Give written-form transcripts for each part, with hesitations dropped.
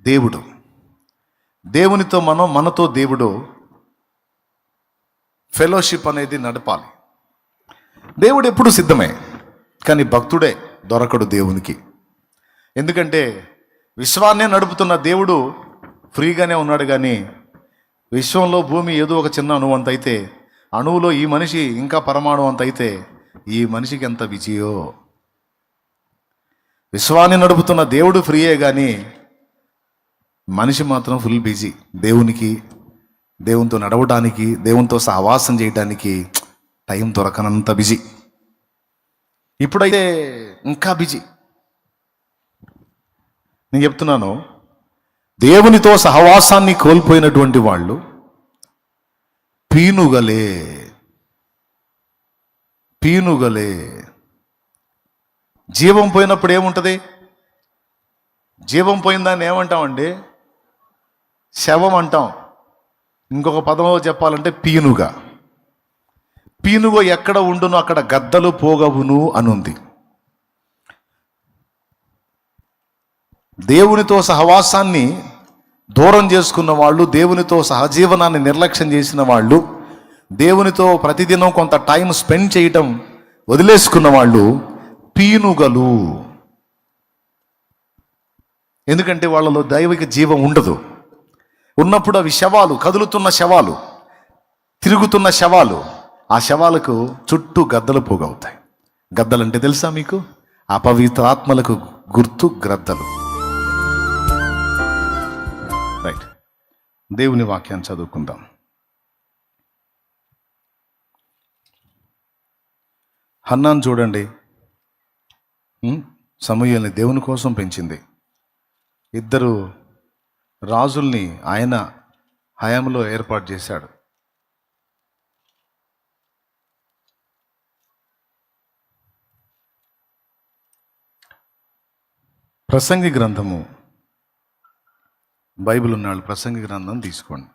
దేవుడు, దేవునితో మనతో దేవుడు ఫెలోషిప్ అనేది నడపాలి. దేవుడు ఎప్పుడు సిద్ధమే, కానీ భక్తుడే దొరకడు దేవునికి. ఎందుకంటే విశ్వాన్నే నడుపుతున్న దేవుడు ఫ్రీగానే ఉన్నాడు, కానీ విశ్వంలో భూమి ఏదో ఒక చిన్న అణువు అంత అయితే, అణువులో ఈ మనిషి ఇంకా పరమాణు అంత అయితే ఈ మనిషికి ఎంత విజయో. విశ్వాన్ని నడుపుతున్న దేవుడు ఫ్రీయే, కానీ మనిషి మాత్రం ఫుల్ బిజీ. దేవునితో నడవడానికి, దేవునితో సహవాసం చేయడానికి టైం దొరకనంత బిజీ. ఇప్పుడైతే ఇంకా బిజీ. నేను చెప్తున్నాను, దేవునితో సహవాసాన్ని కోల్పోయినటువంటి వాళ్ళు పీనుగలే. జీవం పోయినప్పుడు ఏముంటుంది? జీవం పోయిన దాన్ని ఏమంటామండి? శవం అంటాం. ఇంకొక పదంలో చెప్పాలంటే పీనుగ. ఎక్కడ ఉండును అక్కడ గద్దలు పోగవును అనుంది. దేవునితో సహవాసాన్ని దూరం చేసుకున్న వాళ్ళు, దేవునితో సహజీవనాన్ని నిర్లక్ష్యం చేసిన వాళ్ళు, దేవునితో ప్రతిదినం కొంత టైం స్పెండ్ చేయటం వదిలేసుకున్న వాళ్ళు పీనుగలు. ఎందుకంటే వాళ్ళలో దైవిక జీవం ఉండదు. ఉన్నప్పుడు అవి శవాలు, కదులుతున్న శవాలు, తిరుగుతున్న శవాలు. ఆ శవాలకు చుట్టూ గద్దలు పోగవుతాయి. గద్దలంటే తెలుసా మీకు? అపవిత్ర ఆత్మలకు గుర్తు గ్రద్దలు. రైట్, దేవుని వాక్యాన్ని చదువుకుందాం. హన్నాను చూడండి, సమూయేలుని దేవుని కోసం పెంచింది. ఇద్దరు రాజుల్ని ఆయన హయాంలో ఏర్పాటు చేశాడు. ప్రసంగి గ్రంథము, బైబిల్ ఉన్నాళ్ళు ప్రసంగి గ్రంథం తీసుకోండి.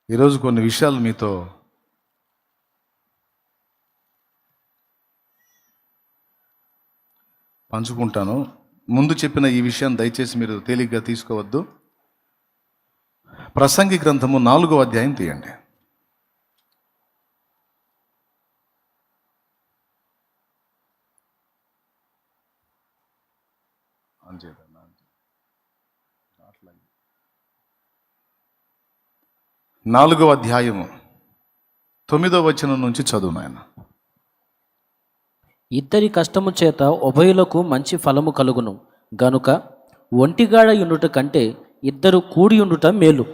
ఈరోజు కొన్ని విషయాలు మీతో పంచుకుంటాను. ముందు చెప్పిన ఈ విషయాన్ని దయచేసి మీరు తేలిగ్గా తీసుకోవద్దు. ప్రసంగి గ్రంథము 4వ అధ్యాయం తీయండి. నాలుగవ అధ్యాయము 9వ వచనం నుంచి చదువు నాయన. ఇద్దరి కష్టము చేత ఉభయులకు మంచి ఫలము కలుగును గనుక ఒంటిగాడ యుండుట కంటే ఇద్దరు కూడి ఉండుట మేలు.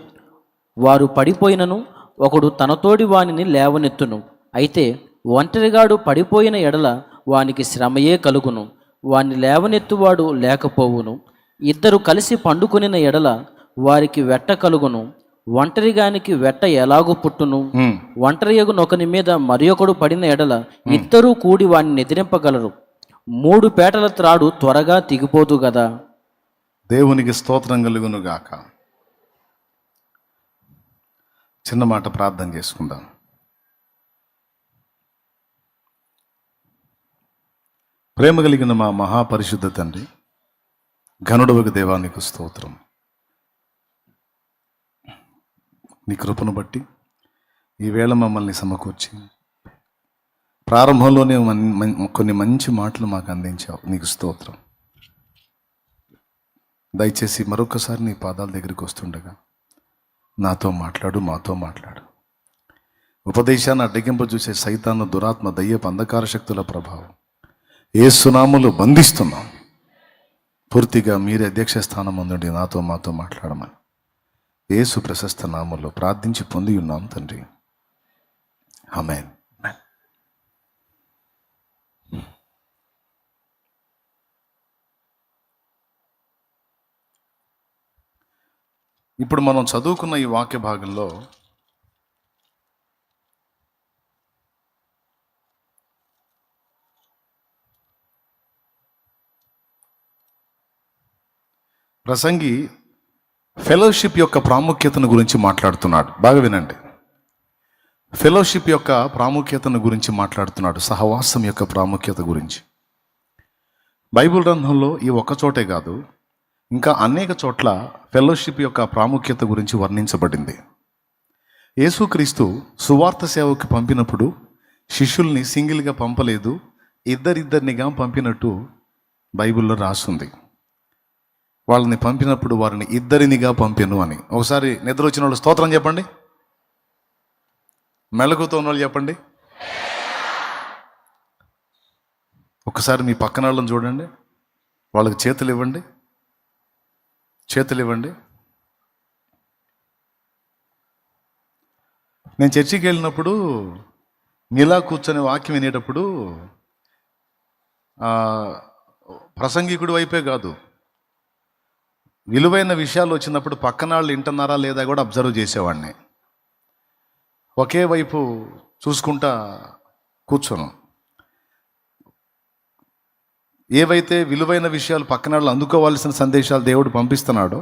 వారు పడిపోయినను ఒకడు తనతోడి వానిని లేవనెత్తును. అయితే ఒంటరిగాడు పడిపోయిన ఎడల వానికి శ్రమయే కలుగును, వాని లేవనెత్తువాడు లేకపోవును. ఇద్దరు కలిసి పండుకొనిన ఎడల వారికి వెట్ట కలుగును. ఒంటరిగానికి వెట్ట ఎలాగూ పుట్టును? ఒంటరియగు నొకని మీద మరి ఒకడు పడిన ఎడల ఇద్దరూ కూడి వాడిని ఎదిరింపగలరు. 3 పేటల త్రాడు త్వరగా తెగిపోదు గదా. దేవునికి స్తోత్రం కలుగును గాక. చిన్న మాట ప్రార్థన చేసుకుందాం. ప్రేమ కలిగిన మా మహాపరిశుద్ధ తండ్రి, ఘనుడవకు దేవా నీకు స్తోత్రం. నీ కృపను బట్టి ఈవేళ మమ్మల్ని సమకూర్చి ప్రారంభంలోనే కొన్ని మంచి మాటలు మాకు అందించావు. నీకు స్తోత్రం. దయచేసి మరొకసారి నీ పాదాల దగ్గరికి వస్తుండగా నాతో మాట్లాడు, మాతో మాట్లాడు. ఉపదేశాన్ని అడ్డగింప చూసే సైతాను, దురాత్మ, దయ్యపు అంధకార శక్తుల ప్రభావం యేసునామములో బంధిస్తున్నాం. పూర్తిగా మీరే అధ్యక్ష స్థానం ఉండండి. నాతో మాతో మాట్లాడమని యేసు ప్రశస్త నామములో ప్రార్థించి పొంది ఉన్నాం తండ్రి, ఆమేన్. ఇప్పుడు మనం చదువుకున్న ఈ వాక్య భాగంలో ప్రసంగి ఫెలోషిప్ యొక్క ప్రాముఖ్యతను గురించి మాట్లాడుతున్నాడు. బాగా వినండి. ఫెలోషిప్ యొక్క ప్రాముఖ్యతను గురించి మాట్లాడుతున్నాడు, సహవాసం యొక్క ప్రాముఖ్యత గురించి. బైబిల్ గ్రంథంలో ఈ ఒక్క చోటే కాదు, ఇంకా అనేక చోట్ల ఫెలోషిప్ యొక్క ప్రాముఖ్యత గురించి వర్ణించబడింది. యేసుక్రీస్తు సువార్త సేవకు పంపినప్పుడు శిష్యుల్ని సింగిల్గా పంపలేదు, ఇద్దరిద్దరినిగా పంపినట్టు బైబిల్లో రాస్తుంది. వాళ్ళని పంపినప్పుడు వారిని ఇద్దరినిగా పంపెను అని. ఒకసారి నిద్ర వచ్చిన వాళ్ళు స్తోత్రం చెప్పండి, మెలకుతో ఉన్న వాళ్ళు చెప్పండి. ఒకసారి మీ పక్కన వాళ్ళని చూడండి, వాళ్ళకి చేతులు ఇవ్వండి, చేతులు ఇవ్వండి. నేను చర్చికి వెళ్ళినప్పుడు మీలా కూర్చొని వాక్యం వినేటప్పుడు ప్రసంగికుడి వైపే కాదు, విలువైన విషయాలు వచ్చినప్పుడు పక్కన వాళ్ళు వింటున్నారా లేదా కూడా అబ్జర్వ్ చేసేవాడిని. ఒకే వైపు చూసుకుంటా కూర్చోను. ఏవైతే విలువైన విషయాలు పక్కన వాళ్ళు అందుకోవాల్సిన సందేశాలు దేవుడు పంపిస్తున్నాడో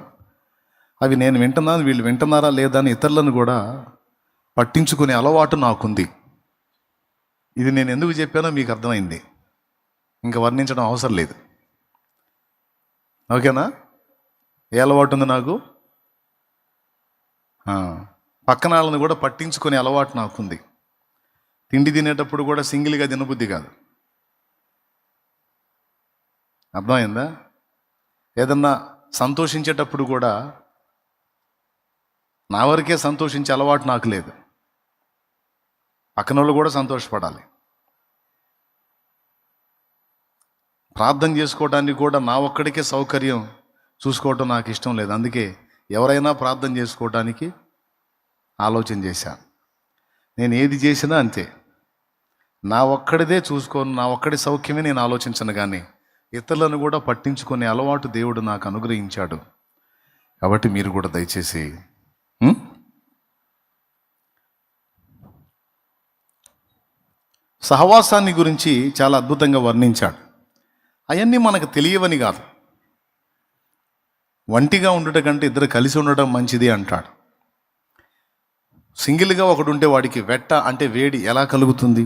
అవి నేను వింటున్నాను, వీళ్ళు వింటున్నారా లేదా అని ఇతరులను కూడా పట్టించుకునే అలవాటు నాకుంది. ఇది నేను ఎందుకు చెప్పానో మీకు అర్థమైంది, ఇంకా వర్ణించడం అవసరం లేదు. ఓకేనా? ఏ అలవాటు ఉంది నాకు? పక్కన వాళ్ళని కూడా పట్టించుకునే అలవాటు నాకుంది. తిండి తినేటప్పుడు కూడా సింగిల్గా తినబుద్ధి కాదు. అర్థమైందా? ఏదన్నా సంతోషించేటప్పుడు కూడా నా వరకే సంతోషించే అలవాటు నాకు లేదు, పక్కన వాళ్ళు కూడా సంతోషపడాలి. ప్రార్థన చేసుకోవడానికి కూడా నా ఒక్కడికే సౌకర్యం చూసుకోవటం నాకు ఇష్టం లేదు. అందుకే ఎవరైనా ప్రార్థన చేసుకోవడానికి ఆలోచన చేశాను. నేను ఏది చేసినా అంతే, నా ఒక్కడిదే చూసుకోను, నా ఒక్కడి సౌఖ్యమే నేను ఆలోచించను, కానీ ఇతరులను కూడా పట్టించుకునే అలవాటు దేవుడు నాకు అనుగ్రహించాడు. కాబట్టి మీరు కూడా దయచేసి సహవాసాన్ని గురించి చాలా అద్భుతంగా వర్ణించాడు. అవన్నీ మనకు తెలియవని కాదు. ఒంటిగా ఉండటం కంటే ఇద్దరు కలిసి ఉండటం మంచిది అంటాడు. సింగిల్గా ఒకడు ఉంటే వాడికి వెట్ట అంటే వేడి ఎలా కలుగుతుంది?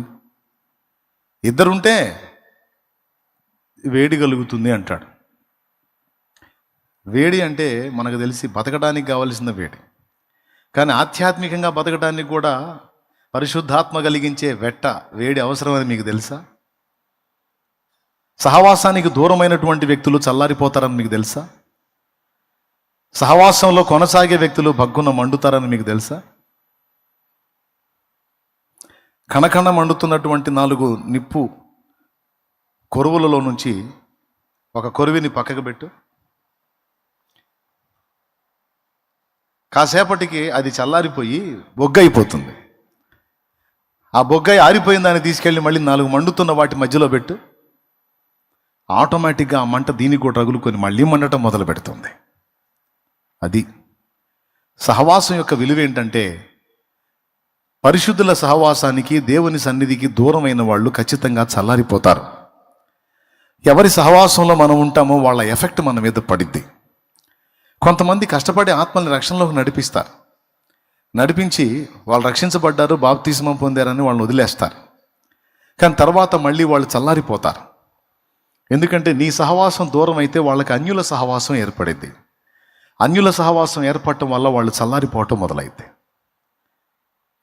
ఇద్దరుంటే వేడి కలుగుతుంది అంటాడు. వేడి అంటే మనకు తెలిసి బతకడానికి కావలసిన వేడి, కానీ ఆధ్యాత్మికంగా బతకడానికి కూడా పరిశుద్ధాత్మ కలిగించే వెట్ట వేడి అవసరమని మీకు తెలుసా? సహవాసానికి దూరమైనటువంటి వ్యక్తులు చల్లారిపోతారని మీకు తెలుసా? సహవాసంలో కొనసాగే వ్యక్తులు భగ్గున మండుతారని మీకు తెలుసా? కణకణ మండుతున్నటువంటి 4 నిప్పు కొరువులలో నుంచి ఒక కొరువిని పక్కకు పెట్టు, కాసేపటికి అది చల్లారిపోయి బొగ్గైపోతుంది. ఆ బొగ్గాయి ఆరిపోయిన దాన్ని తీసుకెళ్ళి మళ్ళీ 4 మండుతున్న వాటి మధ్యలో పెట్టు, ఆటోమేటిక్గా ఆ మంట దీనికి కూడా రగులుకొని మళ్ళీ మండటం మొదలు పెడుతుంది. అది సహవాసం యొక్క విలువ. ఏంటంటే పరిశుద్ధుల సహవాసానికి, దేవుని సన్నిధికి దూరమైన వాళ్ళు ఖచ్చితంగా చల్లారిపోతారు. ఎవరి సహవాసంలో మనం ఉంటామో వాళ్ళ ఎఫెక్ట్ మన మీద పడిద్ది. కొంతమంది కష్టపడి ఆత్మల్ని రక్షణలోకి నడిపిస్తారు, నడిపించి వాళ్ళు రక్షించబడ్డారు, బాప్తిస్మం పొందారని వాళ్ళని వదిలేస్తారు. కానీ తర్వాత మళ్ళీ వాళ్ళు చల్లారిపోతారు. ఎందుకంటే నీ సహవాసం దూరం అయితే వాళ్ళకి అన్యుల సహవాసం ఏర్పడింది. అన్యుల సహవాసం ఏర్పడటం వల్ల వాళ్ళు చల్లారిపోవటం మొదలైతే,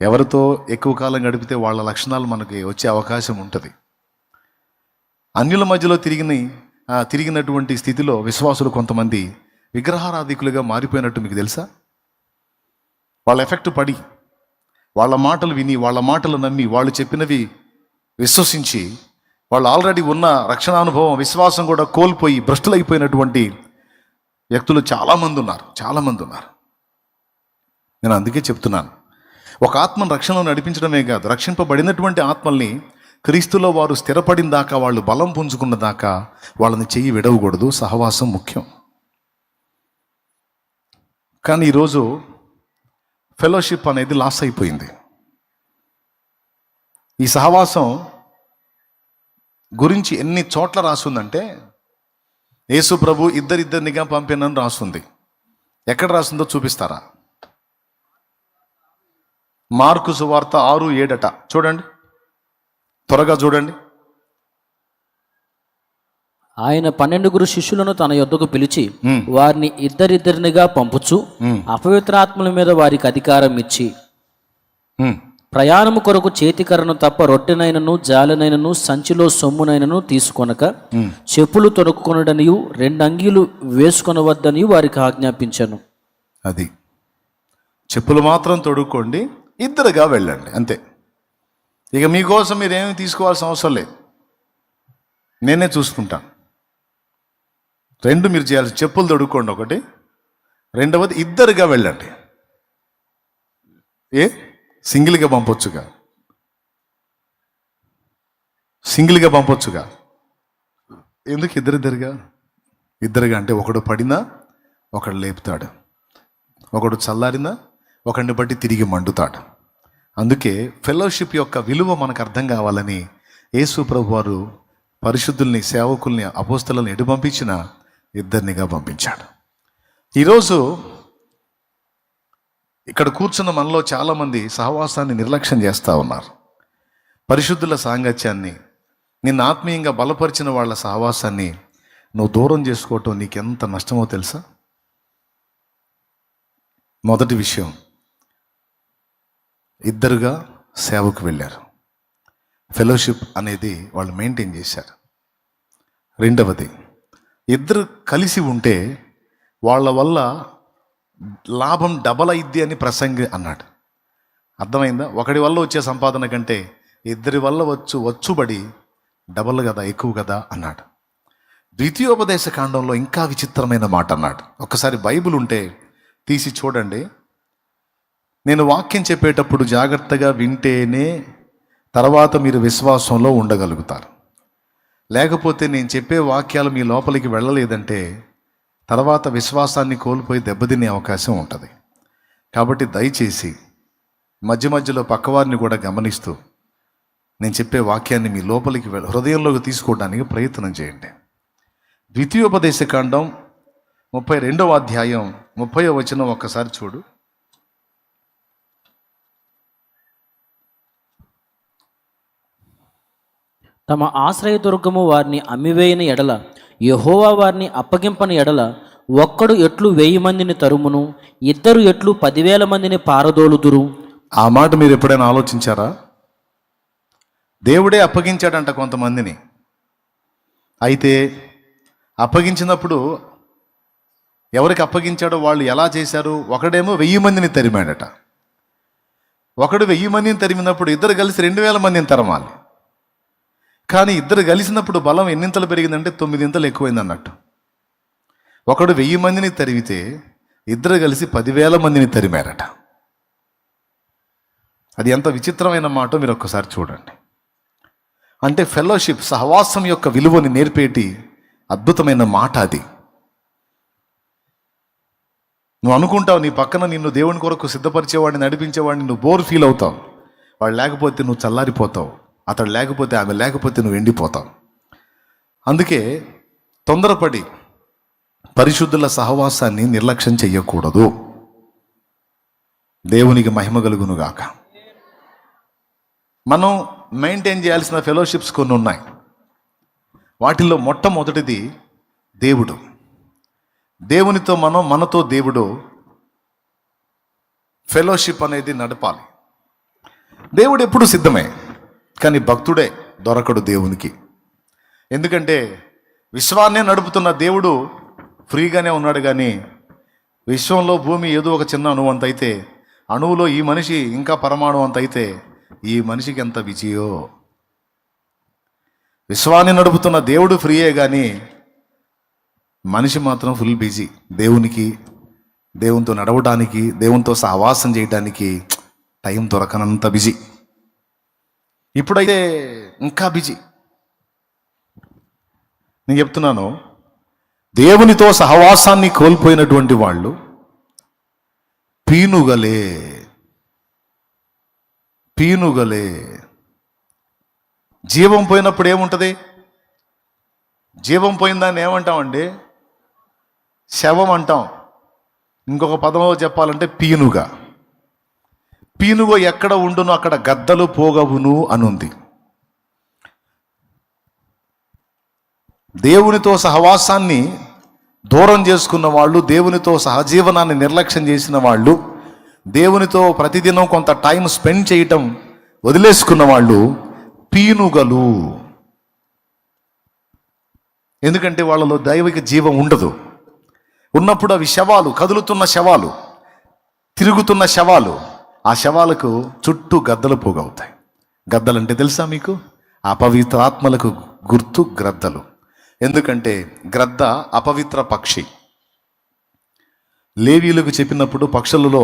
ఎవరితో ఎక్కువ కాలం గడిపితే వాళ్ళ లక్షణాలు మనకి వచ్చే అవకాశం ఉంటుంది. అన్యుల మధ్యలో తిరిగినటువంటి స్థితిలో విశ్వాసులు కొంతమంది విగ్రహారాధికులుగా మారిపోయినట్టు మీకు తెలుసా? వాళ్ళ ఎఫెక్ట్ పడి, వాళ్ళ మాటలు విని, వాళ్ళ మాటలు నమ్మి, వాళ్ళు చెప్పినవి విశ్వసించి, వాళ్ళు ఆల్రెడీ ఉన్న రక్షణానుభవం, విశ్వాసం కూడా కోల్పోయి భ్రష్టులైపోయినటువంటి వ్యక్తులు చాలామంది ఉన్నారు. నేను అందుకే చెప్తున్నాను, ఒక ఆత్మను రక్షణలో నడిపించడమే కాదు, రక్షింపబడినటువంటి ఆత్మల్ని క్రీస్తులో వారు స్థిరపడిన దాకా, వాళ్ళు బలం పుంజుకున్న దాకా వాళ్ళని చెయ్యి విడవకూడదు. సహవాసం ముఖ్యం. కానీ ఈరోజు ఫెలోషిప్ అనేది లాస్ అయిపోయింది. ఈ సహవాసం గురించి ఎన్ని చోట్ల రాస్తుందంటే, యేసు ప్రభు ఇద్దరినిగా పంపినని రాస్తుంది. ఎక్కడ రాస్తుందో చూపిస్తారా? మార్కు సువార్త 6:7 చూడండి, త్వరగా చూడండి. ఆయన 12 శిష్యులను తన యొద్దకు పిలిచి వారిని ఇద్దరిద్దరినిగా పంపుచు అపవిత్రాత్మల మీద వారికి అధికారం ఇచ్చి ప్రయాణము కొరకు చేతికరను తప్ప రొట్టెనైనను జాలనైనను సంచిలో సొమ్మునైనను తీసుకొనక చెప్పులు తొడుక్కొనడనియు 2 అంగీలు వేసుకొనవద్దనియు వారికి ఆజ్ఞాపించాను. అది చెప్పులు మాత్రం తొడుక్కోండి, ఇద్దరుగా వెళ్ళండి, అంతే. ఇక మీకోసం మీరేమి తీసుకోవాల్సిన అవసరం లేదు, నేనే చూసుకుంటాను. 2 మీరు చేయాల్సి, చెప్పులు తొడుక్కోండి ఒకటి, రెండవది ఇద్దరుగా వెళ్ళండి. సింగిల్గా పంపొచ్చుగా, ఎందుకు ఇద్దరుగా అంటే ఒకడు పడినా ఒకడు లేపుతాడు, ఒకడు చల్లారినా ఒకడిని బట్టి తిరిగి మండుతాడు. అందుకే ఫెలోషిప్ యొక్క విలువ మనకు అర్థం కావాలని యేసు ప్రభు వారు పరిశుద్ధుల్ని, సేవకుల్ని, అపోస్తలుల్ని ఎటు పంపించినా ఇద్దరినిగా పంపించాడు. ఈరోజు ఇక్కడ కూర్చున్న మనలో చాలామంది సహవాసాన్ని నిర్లక్ష్యం చేస్తూ ఉన్నారు. పరిశుద్ధుల సాంగత్యాన్ని, నిన్ను ఆత్మీయంగా బలపరిచిన వాళ్ళ సహవాసాన్ని నువ్వు దూరం చేసుకోవటం నీకెంత నష్టమో తెలుసా? మొదటి విషయం, ఇద్దరుగా సేవకు వెళ్ళారు, ఫెలోషిప్ అనేది వాళ్ళు మెయింటైన్ చేశారు. రెండవది, ఇద్దరు కలిసి ఉంటే వాళ్ళ వల్ల లాభం డబల్ అయింది అని ప్రసంగి అన్నాడు. అర్థమైందా? ఒకడి వల్ల వచ్చే సంపాదన కంటే ఇద్దరి వల్ల వచ్చుబడి డబల్ కదా, ఎక్కువ కదా అన్నాడు. ద్వితీయోపదేశ కాండంలో ఇంకా విచిత్రమైన మాట అన్నాడు. ఒకసారి బైబిల్ ఉంటే తీసి చూడండి. నేను వాక్యం చెప్పేటప్పుడు జాగ్రత్తగా వింటేనే తర్వాత మీరు విశ్వాసంలో ఉండగలుగుతారు. లేకపోతే నేను చెప్పే వాక్యాలు మీ లోపలికి వెళ్ళలేదంటే తర్వాత విశ్వాసాన్ని కోల్పోయి దెబ్బతినే అవకాశం ఉంటుంది. కాబట్టి దయచేసి మధ్య మధ్యలో పక్కవారిని కూడా గమనిస్తూ నేను చెప్పే వాక్యాన్ని మీ లోపలికి హృదయంలోకి తీసుకోవడానికి ప్రయత్నం చేయండి. ద్వితీయోపదేశ కాండం 32వ అధ్యాయం 30వ వచనం ఒక్కసారి చూడు. తమ ఆశ్రయదుర్గము వారిని అమ్మివేయని ఎడల, యెహోవా వారిని అప్పగింపని ఎడల, ఒక్కడు ఎట్లు 1000 మందిని తరుమును, ఇద్దరు ఎట్లు 10,000 మందిని పారదోలుదురు. ఆ మాట మీరు ఎప్పుడైనా ఆలోచించారా? దేవుడే అప్పగించాడంట కొంతమందిని. అయితే అప్పగించినప్పుడు ఎవరికి అప్పగించాడో వాళ్ళు ఎలా చేశారు? ఒకడేమో 1000 మందిని తరిమాడట. ఒకడు 1000 మందిని తరిమినప్పుడు ఇద్దరు కలిసి 2,000 మందిని తరమాలి. కానీ ఇద్దరు కలిసినప్పుడు బలం ఎన్నింతలు పెరిగిందంటే 9 ఎక్కువైంది అన్నట్టు. ఒకడు 1000 మందిని తరిమితే ఇద్దరు కలిసి 10,000 మందిని తరిమారట. అది ఎంత విచిత్రమైన మాట మీరు ఒక్కసారి చూడండి. అంటే ఫెలోషిప్, సహవాసం యొక్క విలువని నేర్పేటి అద్భుతమైన మాట అది. నువ్వు అనుకుంటావు నీ పక్కన నిన్ను దేవుని కొరకు సిద్ధపరిచేవాడిని, నడిపించేవాడిని నువ్వు బోర్ ఫీల్ అవుతావు. వాడు లేకపోతే నువ్వు చల్లారిపోతావు, అతడు లేకపోతే, ఆమె లేకపోతే నువ్వు ఎండిపోతావు. అందుకే తొందరపడి పరిశుద్ధుల సహవాసాన్ని నిర్లక్ష్యం చెయ్యకూడదు. దేవునికి మహిమ కలుగునుగాక. మనం మెయింటైన్ చేయాల్సిన ఫెలోషిప్స్ కొన్ని ఉన్నాయి. వాటిల్లో మొట్టమొదటిది దేవుడు. దేవునితో మనం, మనతో దేవుడు ఫెలోషిప్ అనేది నడపాలి. దేవుడు ఎప్పుడు సిద్ధమే, కానీ భక్తుడే దొరకడు దేవునికి. ఎందుకంటే విశ్వాన్నే నడుపుతున్న దేవుడు ఫ్రీగానే ఉన్నాడు. కానీ విశ్వంలో భూమి ఏదో ఒక చిన్న అణువు అంత అయితే, అణువులో ఈ మనిషి ఇంకా పరమాణు అంత అయితే ఈ మనిషికి ఎంత బిజీయో. విశ్వాన్ని నడుపుతున్న దేవుడు ఫ్రీయే, కానీ మనిషి మాత్రం ఫుల్ బిజీ. దేవునితో నడవడానికి, దేవునితో సహవాసం చేయడానికి టైం దొరకనంత బిజీ. ఇప్పుడైతే ఇంకా బిజీ. నేను చెప్తున్నాను, దేవునితో సహవాసాన్ని కోల్పోయినటువంటి వాళ్ళు పీనుగలే. జీవం పోయినప్పుడు ఏముంటుంది? జీవం పోయిన దాన్ని ఏమంటామండి? శవం అంటాం. ఇంకొక పదంలో చెప్పాలంటే పీనుగ. పీనుగ ఎక్కడ ఉండునో అక్కడ గద్దలు పోగవును అనుంది. దేవునితో సహవాసాన్ని దూరం చేసుకున్న వాళ్ళు, దేవునితో సహజీవనాన్ని నిర్లక్ష్యం చేసిన వాళ్ళు, దేవునితో ప్రతిదినం కొంత టైం స్పెండ్ చేయటం వదిలేసుకున్న వాళ్ళు పీనుగలు. ఎందుకంటే వాళ్ళలో దైవిక జీవం ఉండదు. ఉన్నప్పుడు అవి శవాలు, కదులుతున్న శవాలు, తిరుగుతున్న శవాలు. ఆ శవాలకు చుట్టూ గద్దలు పోగవుతాయి. గద్దలంటే తెలుసా మీకు? అపవిత్రాత్మలకు గుర్తు గ్రద్దలు. ఎందుకంటే గ్రద్ద అపవిత్ర పక్షి. లేవీయులకు చెప్పినప్పుడు పక్షులలో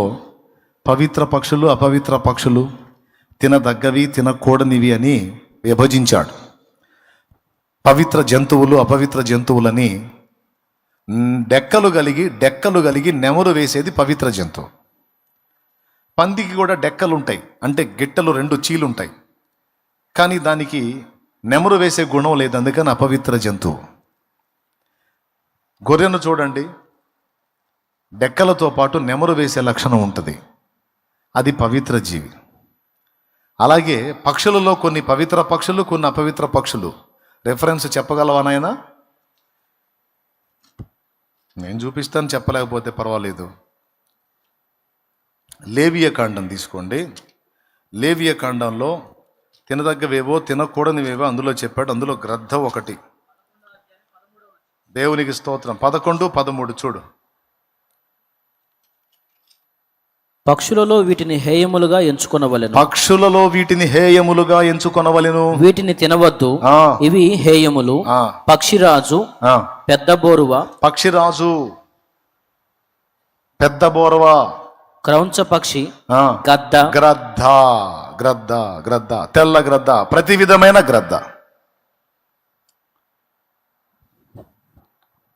పవిత్ర పక్షులు, అపవిత్ర పక్షులు, తినదగ్గవి, తినకూడనివి అని విభజించాడు. పవిత్ర జంతువులు, అపవిత్ర జంతువులని. డెక్కలు కలిగి నెమరు వేసేది పవిత్ర జంతువు. పందికి కూడా డెక్కలు ఉంటాయి, అంటే గిట్టలు 2 చీలుంటాయి, కానీ దానికి నెమరు వేసే గుణం లేదు, అందుకని అపవిత్ర జంతువు. గొర్రెను చూడండి, డెక్కలతో పాటు నెమరు వేసే లక్షణం ఉంటుంది, అది పవిత్ర జీవి. అలాగే పక్షులలో కొన్ని పవిత్ర పక్షులు, కొన్ని అపవిత్ర పక్షులు. రెఫరెన్స్ చెప్పగలవా నాయనా? నేను చూపిస్తాను, చెప్పలేకపోతే పర్వాలేదు. లేవియ కాండం తీసుకోండి. లేవియ కాండంలో తినదగ్గవేవో తినకూడనివేవో అందులో చెప్పాడు. అందులో గ్రద్ద ఒకటి. దేవునికి స్తోత్రం. 11, 13 చూడు. పక్షులలో వీటిని హేయములుగా ఎంచుకొనవలెను. పక్షులలో వీటిని హేయములుగా ఎంచుకొనవలెను. వీటిని తినవద్దు, ఇవి హేయములు. పక్షిరాజు, పెద్ద బోరువ. పక్షిరాజు, పెద్ద బోరువ, క్రౌంచ పక్షి, గద్ద, గ్రద్ద, గ్రద్ద, గ్రద్ద, తెల్ల గ్రద్ద, ప్రతి విధమైన గ్రద్ద.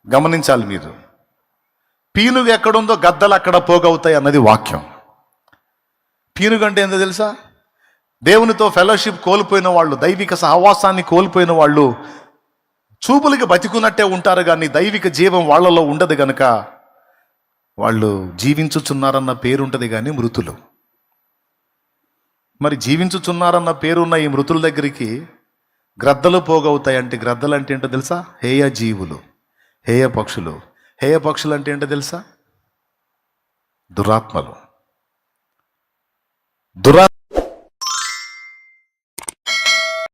గమనించాలి మీరు. పీనుగ ఎక్కడుందో గద్దలు అక్కడ పోగవుతాయి అన్నది వాక్యం. పీనుగ అంటే ఏందో తెలుసా? దేవునితో ఫెలోషిప్ కోల్పోయిన వాళ్ళు, దైవిక సహవాసాన్ని కోల్పోయిన వాళ్ళు చూపులకి బతికున్నట్టే ఉంటారు, కానీ దైవిక జీవం వాళ్ళలో ఉండదు గనక వాళ్ళు జీవించుచున్నారన్న పేరుంటుంది కానీ మృతులు. మరి జీవించుచున్నారన్న పేరున్న ఈ మృతుల దగ్గరికి గ్రద్దలు పోగవుతాయి. అంటే గ్రద్దలు అంటే ఏంటో తెలుసా? హేయ జీవులు, హేయ పక్షులు. హేయ పక్షులు అంటే ఏంటో తెలుసా? దురాత్మలు.